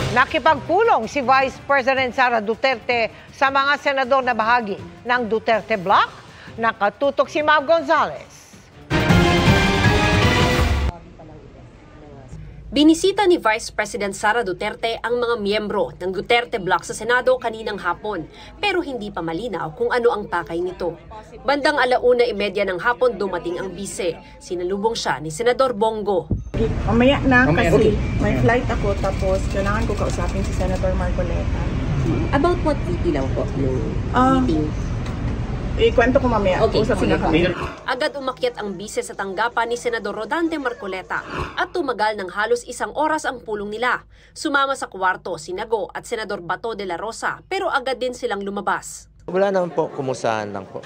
Nakipagpulong si Vice President Sara Duterte sa mga senador na bahagi ng Duterte Bloc. Nakatutok si Mav Gonzales. Binisita ni Vice President Sara Duterte ang mga miyembro ng Duterte Bloc sa Senado kaninang hapon, pero hindi pa malinaw kung ano ang pakay nito. Bandang 1:30 ng hapon dumating ang bise. Sinalubong siya ni Senador Bongo. Mamaya na kasi may flight ako tapos kailangan ko kausapin si Senator Marcoleta. About what VP lang po yung meeting? Ikwento ko mamaya. Okay, Usapin na kami. Agad umakyat ang bise sa tanggapan ni Senador Rodante Marcoleta at tumagal ng halos 1 oras ang pulong nila. Sumama sa kwarto si Nago at Senador Bato de la Rosa pero agad din silang lumabas. Wala naman po, kumustahan lang po.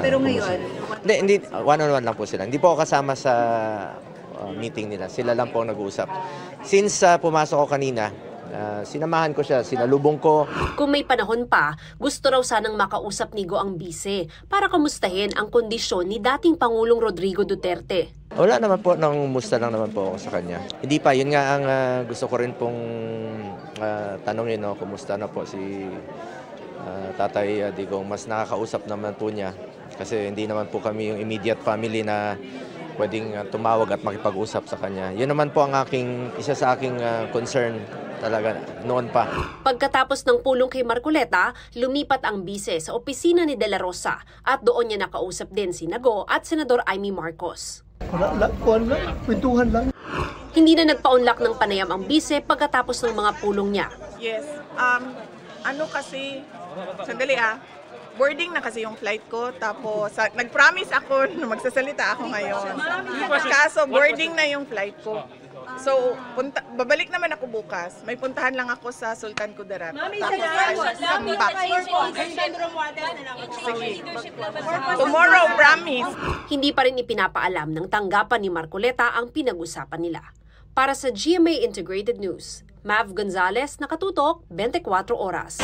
Pero ngayon? Hindi, one-on-one lang po sila. Hindi po ako kasama sa meeting nila. Sila lang po nag-uusap. Since pumasok ko kanina, sinamahan ko siya, sinalubong ko. Kung may panahon pa, gusto raw sanang makausap ni Go ang bise para kamustahin ang kondisyon ni dating Pangulong Rodrigo Duterte. Wala naman po, nangumusta lang naman po ako sa kanya. Hindi pa, yun nga ang gusto ko rin pong tanongin, no, kumusta na po si Tatay Digong. Mas nakakausap naman po niya kasi hindi naman po kami yung immediate family na pwedeng tumawag at makipag-usap sa kanya. Yun naman po ang isa sa aking concern talaga noon pa. Pagkatapos ng pulong kay Marcoleta, lumipat ang bise sa opisina ni De La Rosa at doon niya nakausap din si Nago at Senador Amy Marcos. Kwentuhan lang. Hindi na nagpa-unlock ng panayam ang bise pagkatapos ng mga pulong niya. Yes. Ano kasi, sandali boarding na kasi yung flight ko, tapos nag-promise ako na magsasalita ako ngayon. Kaso boarding na yung flight ko. So, babalik naman ako bukas. May puntahan lang ako sa Sultan Kudarat. Tomorrow, promise. Hindi pa rin ipinapaalam ng tanggapan ni Marcoleta ang pinag-usapan nila. Para sa GMA Integrated News, Mav Gonzales, nakatutok, 24 oras.